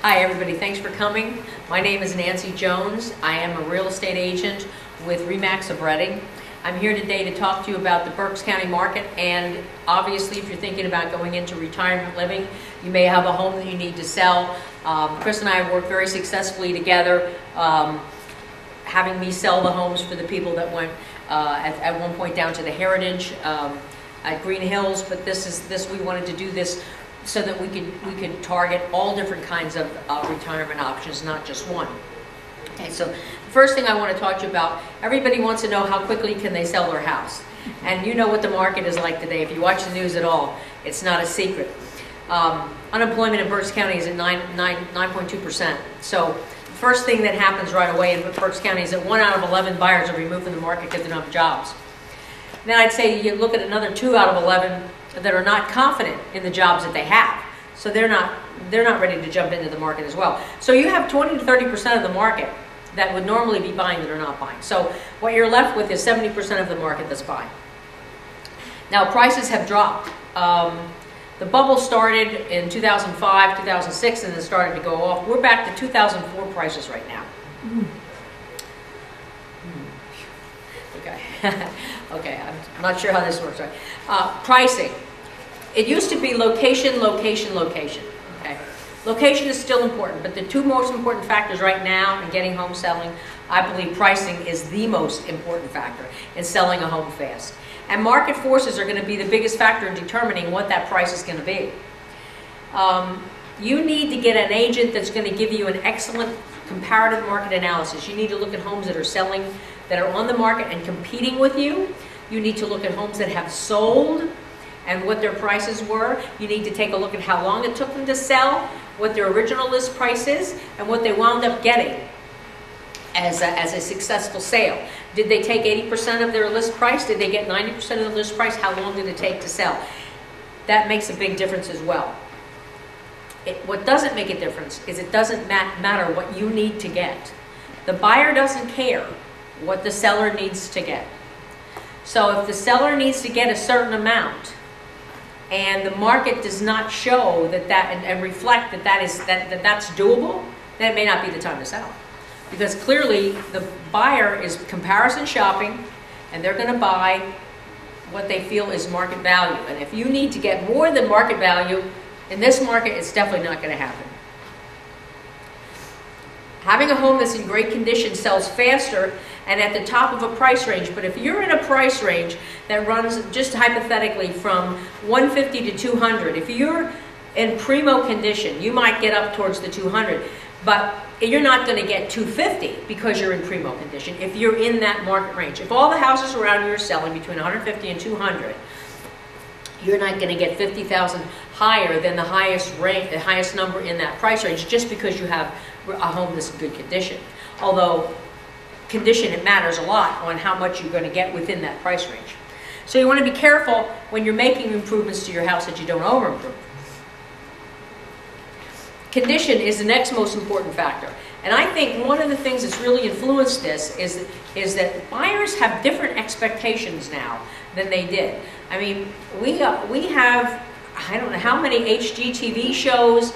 Hi everybody, thanks for coming. My name is Nancy Jones. I am a real estate agent with RE/MAX of Reading. I'm here today to talk to you about the Berks County market, and obviously if you're thinking about going into retirement living, you may have a home that you need to sell. Chris and I worked very successfully together, having me sell the homes for the people that went at one point down to the Heritage at Green Hills, but we wanted to do this so that we could target all different kinds of retirement options, not just one. Okay, so the first thing I want to talk to you about, everybody wants to know how quickly can they sell their house. And you know what the market is like today. If you watch the news at all, it's not a secret. Unemployment in Berks County is at 9.2%. So the first thing that happens right away in Berks County is that 1 out of 11 buyers are removed from the market because they don't have jobs. Then I'd say you look at another 2 out of 11 that are not confident in the jobs that they have. So they're not ready to jump into the market as well. So you have 20 to 30% of the market that would normally be buying that are not buying. So what you're left with is 70% of the market that's buying. Now prices have dropped. The bubble started in 2005, 2006, and then started to go off. We're back to 2004 prices right now. Okay. Okay, I'm not sure how this works. Right? Pricing. It used to be location, location, location. Okay, location is still important, but the two most important factors right now in getting home selling, I believe pricing is the most important factor in selling a home fast. And market forces are going to be the biggest factor in determining what that price is going to be. You need to get an agent that's going to give you an excellent comparative market analysis. You need to look at homes that are selling, that are on the market and competing with you. You need to look at homes that have sold and what their prices were. You need to take a look at how long it took them to sell, what their original list price is, and what they wound up getting as a successful sale. Did they take 80% of their list price? Did they get 90% of the list price? How long did it take to sell? That makes a big difference as well. What doesn't make a difference is it doesn't matter what you need to get. The buyer doesn't care what the seller needs to get. So if the seller needs to get a certain amount and the market does not show and reflect that's doable, then it may not be the time to sell. Because clearly the buyer is comparison shopping and they're going to buy what they feel is market value. And if you need to get more than market value in this market, it's definitely not going to happen. Having a home that's in great condition sells faster and at the top of a price range. But if you're in a price range that runs, just hypothetically, from 150 to 200, if you're in primo condition, you might get up towards the 200, but you're not going to get 250 because you're in primo condition if you're in that market range. If all the houses around you are selling between 150 and 200, you're not going to get 50,000 higher than the highest rank, the highest number in that price range, just because you have a home that's in good condition. Although condition, it matters a lot on how much you're going to get within that price range. So you want to be careful when you're making improvements to your house that you don't over-improve. Condition is the next most important factor. And I think one of the things that's really influenced this is that buyers have different expectations now than they did. I mean, we have, I don't know how many HGTV shows,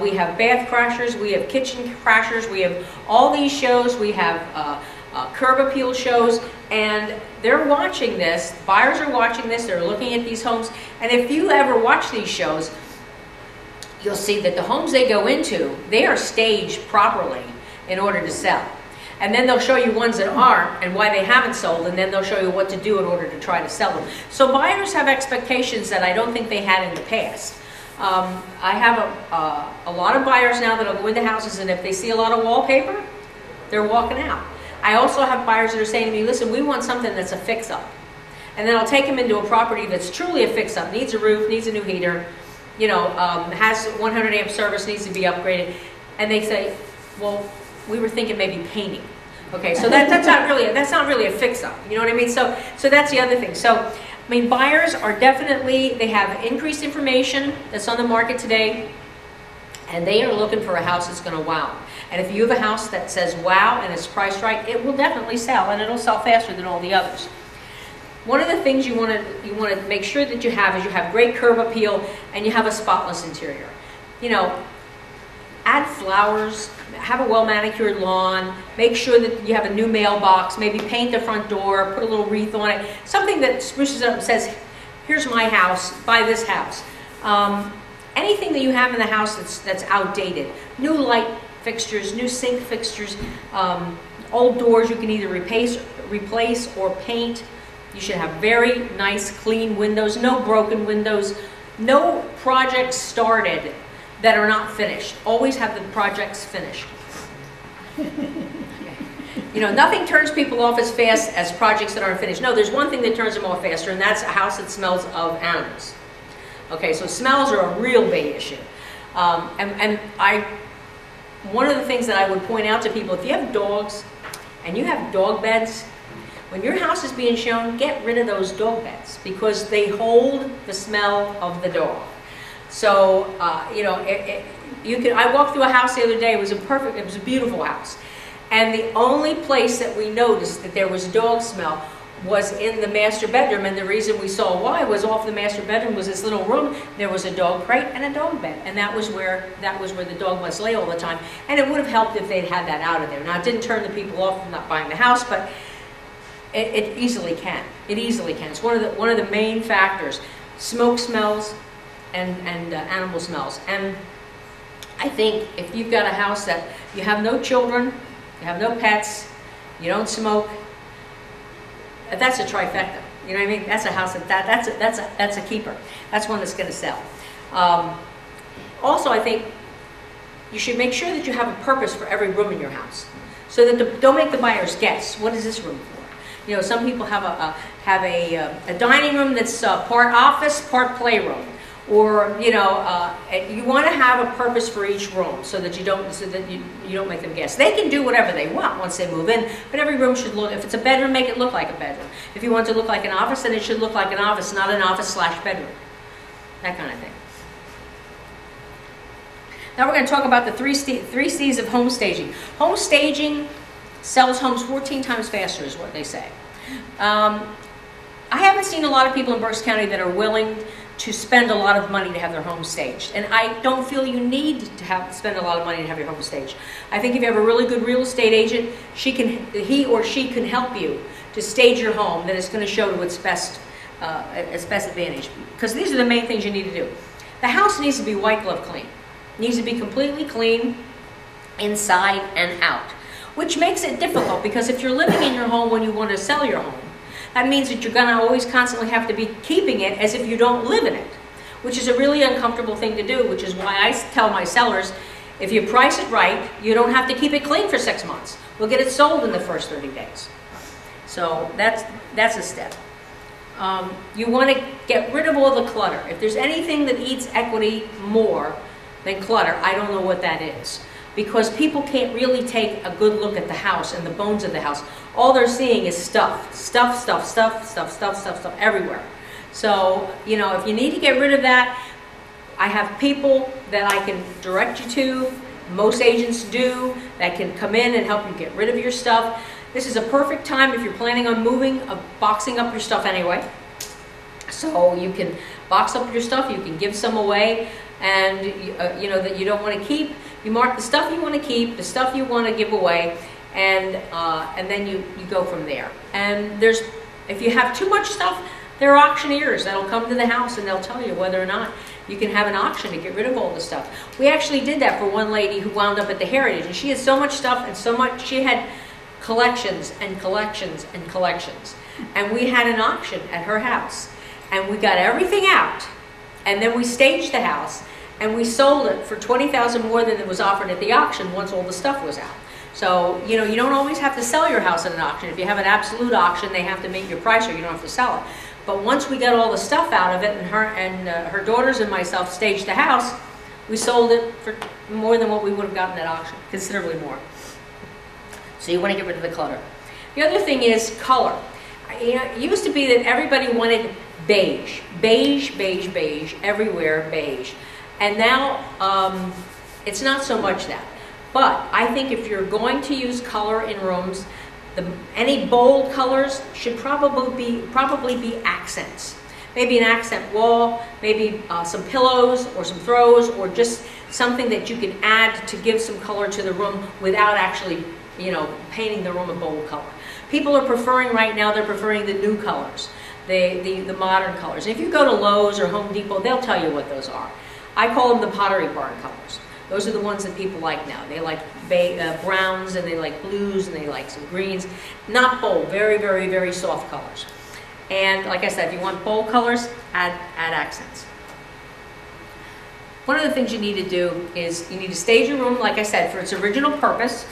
we have bath crashers, we have kitchen crashers, we have all these shows, we have curb appeal shows, and they're watching this, buyers are watching this, they're looking at these homes, and if you ever watch these shows, you'll see that the homes they go into, they are staged properly in order to sell. And then they'll show you ones that aren't and why they haven't sold, and then they'll show you what to do in order to try to sell them. So buyers have expectations that I don't think they had in the past. I have a lot of buyers now that'll go into houses, and if they see a lot of wallpaper, they're walking out. I also have buyers that are saying to me, listen, we want something that's a fix-up. And then I'll take them into a property that's truly a fix-up, needs a roof, needs a new heater, you know, has 100 amp service, needs to be upgraded. And they say, well, we were thinking maybe painting. Okay, so that's not really a fix-up. You know what I mean? So that's the other thing. So, I mean, buyers are definitely, they have increased information that's on the market today, and they are looking for a house that's going to wow. And if you have a house that says wow and it's priced right, it will definitely sell, and it'll sell faster than all the others. One of the things you want to make sure that you have is you have great curb appeal and you have a spotless interior. You know, add flowers, have a well-manicured lawn, make sure that you have a new mailbox, maybe paint the front door, put a little wreath on it, something that spruces it up and says, here's my house, buy this house. Anything that you have in the house that's outdated, new light fixtures, new sink fixtures, old doors you can either replace or paint. You should have very nice, clean windows, no broken windows, no projects started that are not finished. Always have the projects finished. You know, nothing turns people off as fast as projects that aren't finished. No, there's one thing that turns them off faster, and that's a house that smells of animals. Okay, so smells are a real big issue. One of the things that I would point out to people, if you have dogs and you have dog beds, when your house is being shown, get rid of those dog beds because they hold the smell of the dog. So, you know, I walked through a house the other day. It was a beautiful house. And the only place that we noticed that there was dog smell was in the master bedroom. And the reason we saw why was off the master bedroom was this little room. There was a dog crate and a dog bed. And that was where the dog must lay all the time. And it would have helped if they'd had that out of there. Now, it didn't turn the people off from not buying the house, but it easily can. It easily can. It's one of the main factors. Smoke smells and animal smells. And I think if you've got a house that you have no children, you have no pets, you don't smoke, that's a trifecta. You know what I mean? That's a house that's a keeper. That's one that's going to sell. Also, I think you should make sure that you have a purpose for every room in your house, so that don't make the buyers guess. What is this room for? You know, some people have a dining room that's part office, part playroom, or you know, you want to have a purpose for each room so that you don't make them guess. They can do whatever they want once they move in, but every room should look. If it's a bedroom, make it look like a bedroom. If you want it to look like an office, then it should look like an office, not an office/bedroom. That kind of thing. Now we're going to talk about the three C's of home staging. Home staging sells homes 14 times faster is what they say. I haven't seen a lot of people in Berks County that are willing to spend a lot of money to have their home staged. And I don't feel you need to spend a lot of money to have your home staged. I think if you have a really good real estate agent, he or she can help you to stage your home that is going to show to its best advantage. Because these are the main things you need to do. The house needs to be white glove clean. It needs to be completely clean inside and out. Which makes it difficult because if you're living in your home when you want to sell your home, that means that you're going to always constantly have to be keeping it as if you don't live in it, which is a really uncomfortable thing to do, which is why I tell my sellers, if you price it right, you don't have to keep it clean for 6 months. We'll get it sold in the first 30 days. So that's a step. You want to get rid of all the clutter. If there's anything that eats equity more than clutter, I don't know what that is. Because people can't really take a good look at the house and the bones of the house. All they're seeing is stuff everywhere. So, you know, if you need to get rid of that, I have people that I can direct you to, most agents do, that can come in and help you get rid of your stuff. This is a perfect time if you're planning on moving, boxing up your stuff anyway. So you can box up your stuff, you can give some away, and you know that you don't want to keep. You mark the stuff you want to keep, the stuff you want to give away, and then you go from there. And if you have too much stuff, there are auctioneers that'll come to the house and they'll tell you whether or not you can have an auction to get rid of all the stuff. We actually did that for one lady who wound up at the Heritage, and she had so much stuff and so much, she had collections and collections and collections. And we had an auction at her house, and we got everything out, and then we staged the house, and we sold it for $20,000 more than it was offered at the auction once all the stuff was out. So, you know, you don't always have to sell your house at an auction. If you have an absolute auction, they have to meet your price or you don't have to sell it. But once we got all the stuff out of it, and her daughters and myself staged the house, we sold it for more than what we would have gotten at auction, considerably more. So you want to get rid of the clutter. The other thing is color. You know, it used to be that everybody wanted beige, beige, beige, beige, everywhere beige. And now it's not so much that. But I think if you're going to use color in rooms, any bold colors should probably be accents. Maybe an accent wall, maybe some pillows or some throws, or just something that you can add to give some color to the room without actually, you know, painting the room a bold color. People are preferring right now, they're preferring the new colors, the modern colors. And if you go to Lowe's or Home Depot, they'll tell you what those are. I call them the Pottery Barn colors. Those are the ones that people like now. They like browns, and they like blues, and they like some greens. Not bold, very, very, very soft colors. And like I said, if you want bold colors, add accents. One of the things you need to do is you need to stage your room, like I said, for its original purpose,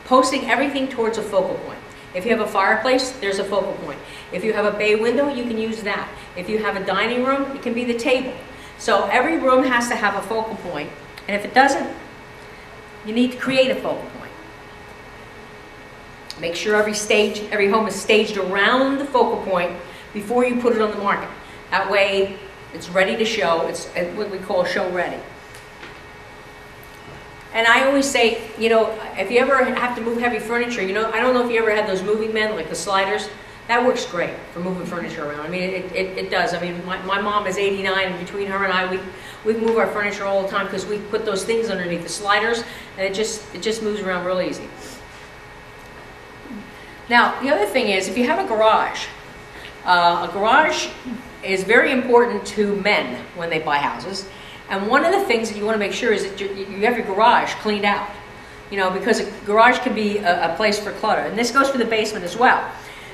posting everything towards a focal point. If you have a fireplace, there's a focal point. If you have a bay window, you can use that. If you have a dining room, it can be the table. So every room has to have a focal point, and if it doesn't, you need to create a focal point. Make sure every home is staged around the focal point before you put it on the market. That way, it's ready to show. It's what we call show ready. And I always say, you know, if you ever have to move heavy furniture, you know, I don't know if you ever had those moving men, like the sliders. That works great for moving furniture around. I mean, it does. I mean, my mom is 89, and between her and I, we move our furniture all the time because we put those things underneath the sliders, and it just moves around real easy. Now, the other thing is, if you have a garage is very important to men when they buy houses. And one of the things that you want to make sure is that you have your garage cleaned out. You know, because a garage can be a place for clutter. And this goes for the basement as well.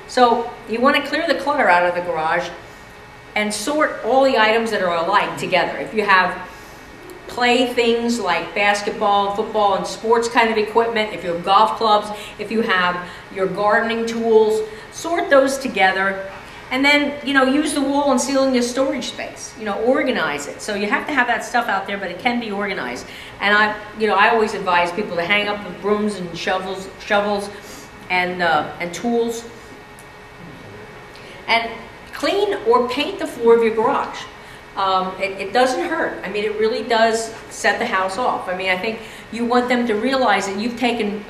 So you want to clear the clutter out of the garage and sort all the items that are alike together. If you have play things like basketball, football, and sports kind of equipment, if you have golf clubs, if you have your gardening tools, sort those together. And then, you know, use the wall and ceiling as storage space. You know, organize it. So you have to have that stuff out there, but it can be organized. And I always advise people to hang up with brooms and shovels and tools. And clean or paint the floor of your garage. It doesn't hurt. I mean, it really does set the house off. I mean, I think you want them to realize that you've taken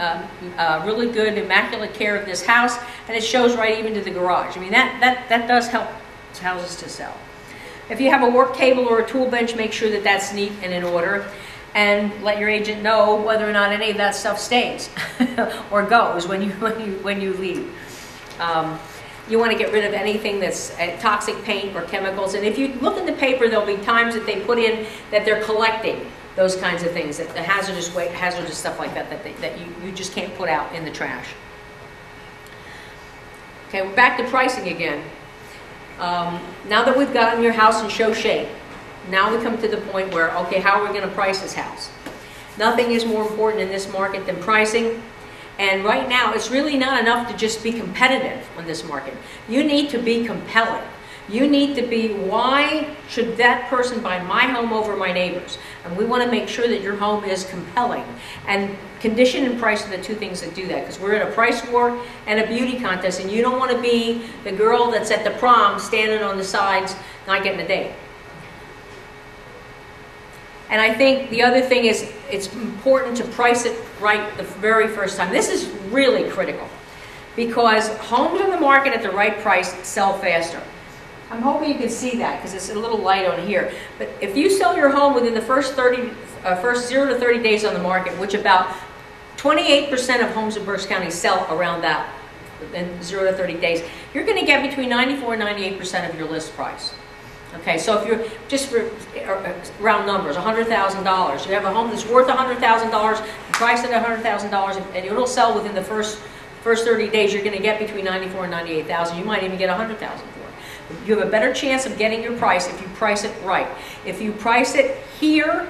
really good, immaculate care of this house, and it shows right even to the garage. I mean, that does help houses to sell. If you have a work table or a tool bench, make sure that that's neat and in order, and let your agent know whether or not any of that stuff stays or goes when you leave. You want to get rid of anything that's toxic paint or chemicals. And if you look in the paper, there'll be times that they put in that they're collecting those kinds of things, that the hazardous stuff like that you just can't put out in the trash. Okay, we're back to pricing again. Now that we've gotten your house in show shape, now we come to the point where, okay, how are we going to price this house? Nothing is more important in this market than pricing. And right now, it's really not enough to just be competitive on this market. You need to be compelling. You need to be, why should that person buy my home over my neighbor's? And we want to make sure that your home is compelling. And condition and price are the two things that do that, because we're in a price war and a beauty contest, and you don't want to be the girl that's at the prom standing on the sides not getting a date. And I think the other thing is, it's important to price it right the very first time. This is really critical, because homes on the market at the right price sell faster. I'm hoping you can see that, because it's a little light on here. But if you sell your home within the first 0 to 30 days on the market, which about 28% of homes in Berks County sell around that in 0 to 30 days, you're going to get between 94 and 98% of your list price. Okay, so if you're, just for round numbers, $100,000, you have a home that's worth $100,000, priced at $100,000, and it'll sell within the first 30 days, you're going to get between $94,000 and $98,000. You might even get $100,000 for it. You have a better chance of getting your price if you price it right. If you price it here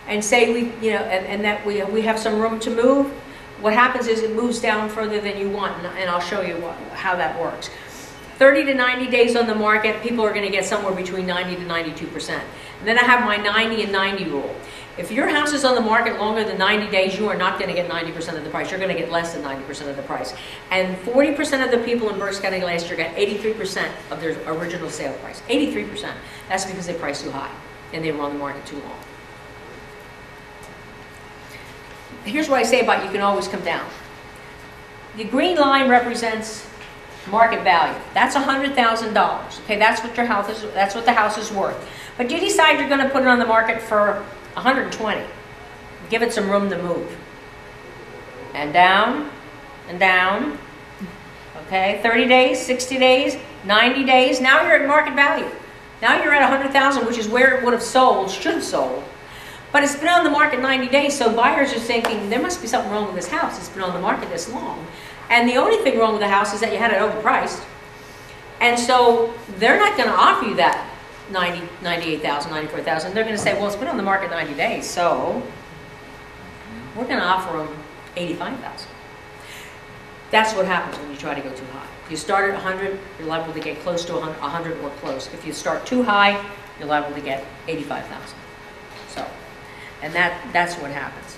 and say that we have some room to move, what happens is it moves down further than you want, and I'll show you how that works. 30 to 90 days on the market, people are going to get somewhere between 90 to 92%. And then I have my 90 and 90 rule. If your house is on the market longer than 90 days, you are not going to get 90% of the price. You're going to get less than 90% of the price. And 40% of the people in Berks County last year got 83% of their original sale price. 83%. That's because they priced too high and they were on the market too long. Here's what I say about you can always come down. The green line represents market value. That's $100,000. Okay, that's what the house is worth. But you decide you're going to put it on the market for 120. Give it some room to move. And down, and down. Okay, 30 days, 60 days, 90 days. Now you're at market value. Now you're at 100,000, which is where it would have sold, should have sold. But it's been on the market 90 days, so buyers are thinking, there must be something wrong with this house. It's been on the market this long. And the only thing wrong with the house is that you had it overpriced. And so they're not going to offer you that 98,000, 94,000. They're going to say, well, it's been on the market 90 days, so we're going to offer them 85,000. That's what happens when you try to go too high. If you start at 100, you're liable to get close to 100 or close. If you start too high, you're liable to get 85,000. So, and that's what happens.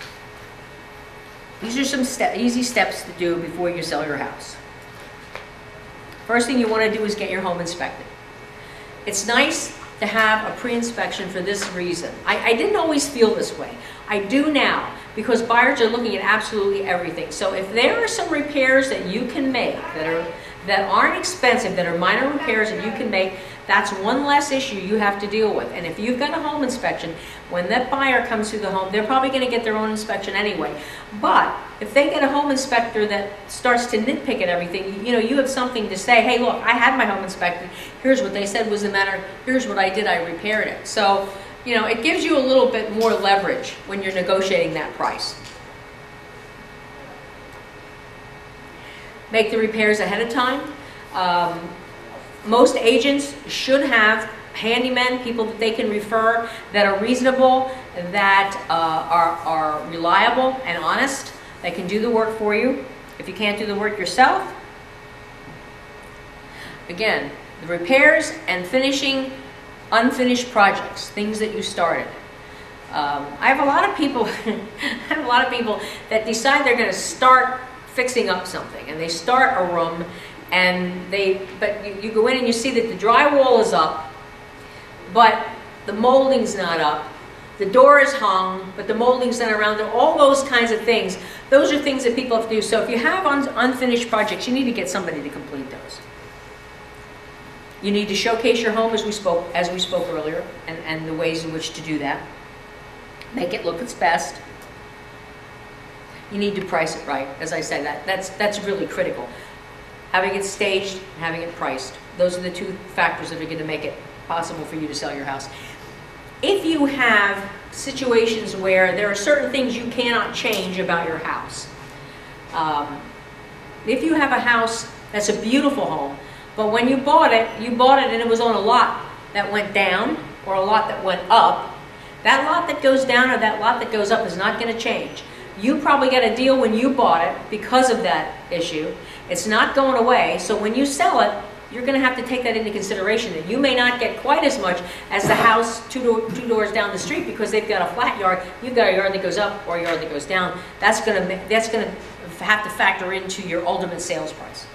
These are some easy steps to do before you sell your house. First thing you want to do is get your home inspected. It's nice to have a pre-inspection for this reason. I didn't always feel this way. I do now, because buyers are looking at absolutely everything. So if there are some repairs that you can make that aren't expensive, that are minor repairs that you can make, that's one less issue you have to deal with. And if you've got a home inspection, when that buyer comes through the home, they're probably going to get their own inspection anyway. But if they get a home inspector that starts to nitpick at everything, you know, you have something to say, hey, look, I had my home inspected. Here's what they said was the matter. Here's what I did. I repaired it. So, you know, it gives you a little bit more leverage when you're negotiating that price. Make the repairs ahead of time. Most agents should have handymen, people that they can refer, that are reasonable, that are reliable and honest, that can do the work for you. If you can't do the work yourself, again, the repairs and finishing unfinished projects, things that you started. I have a lot of people that decide they're going to start fixing up something, and they start a room, and you go in and you see that the drywall is up, but the molding's not up. The door is hung, but the molding's not around it. All those kinds of things. Those are things that people have to do. So if you have unfinished projects, you need to get somebody to complete those. You need to showcase your home as we spoke earlier, and the ways in which to do that. Make it look its best. You need to price it right. As I said, that's really critical. Having it staged and having it priced. Those are the two factors that are going to make it possible for you to sell your house. If you have situations where there are certain things you cannot change about your house, if you have a house that's a beautiful home, but when you bought it and it was on a lot that went down or a lot that went up, that lot that goes down or that lot that goes up is not going to change. You probably got a deal when you bought it because of that issue. It's not going away, so when you sell it, you're going to have to take that into consideration, that you may not get quite as much as the house two doors down the street because they've got a flat yard. You've got a yard that goes up or a yard that goes down. That's going to have to factor into your ultimate sales price.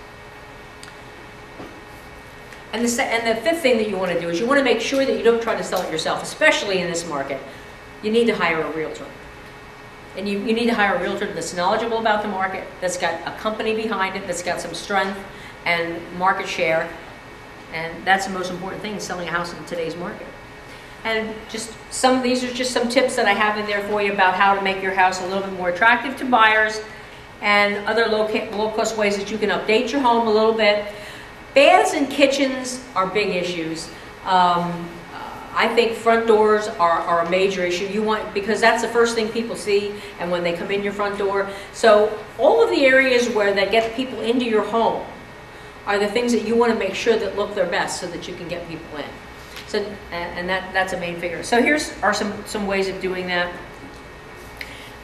And the fifth thing that you want to do is you want to make sure that you don't try to sell it yourself, especially in this market. You need to hire a realtor. And you need to hire a realtor that's knowledgeable about the market, that's got a company behind it, that's got some strength and market share. And that's the most important thing, selling a house in today's market. And these are just some tips that I have in there for you about how to make your house a little bit more attractive to buyers, and other low-cost ways that you can update your home a little bit. Baths and kitchens are big issues. I think front doors are a major issue. Because that's the first thing people see, and when they come in your front door. So all of the areas where that get people into your home are the things that you want to make sure that look their best, so that you can get people in. So, and that's a main figure. So here's some ways of doing that.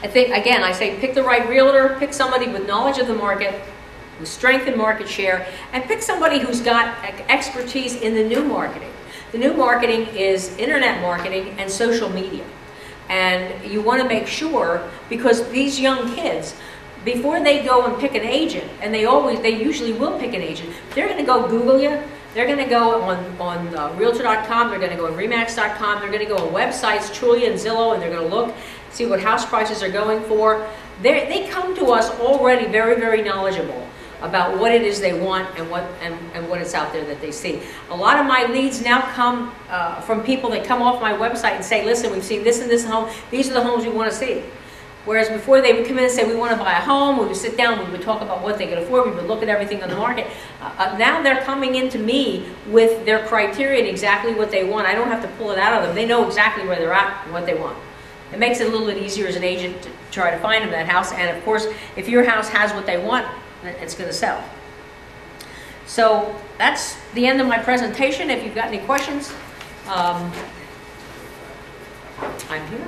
I think, again, I say pick the right realtor, pick somebody with knowledge of the market, with strength in market share, and pick somebody who's got expertise in the new marketing. The new marketing is internet marketing and social media. And you want to make sure, because these young kids, before they go and pick an agent, and they usually will pick an agent, they're going to go Google you, they're going to go on Realtor.com, they're going to go on Remax.com, they're going to go on websites, Trulia and Zillow, and they're going to look, see what house prices are going for. They come to us already very, very knowledgeable about what it is they want and what it's out there that they see. A lot of my leads now come from people that come off my website and say, listen, we've seen this and this home, these are the homes we want to see. Whereas before they would come in and say, we want to buy a home, we would sit down, we would talk about what they could afford, we would look at everything on the market. Now they're coming into me with their criteria and exactly what they want. I don't have to pull it out of them. They know exactly where they're at and what they want. It makes it a little bit easier as an agent to try to find them that house. And of course, if your house has what they want, it's going to sell. So that's the end of my presentation. If you've got any questions, I'm here.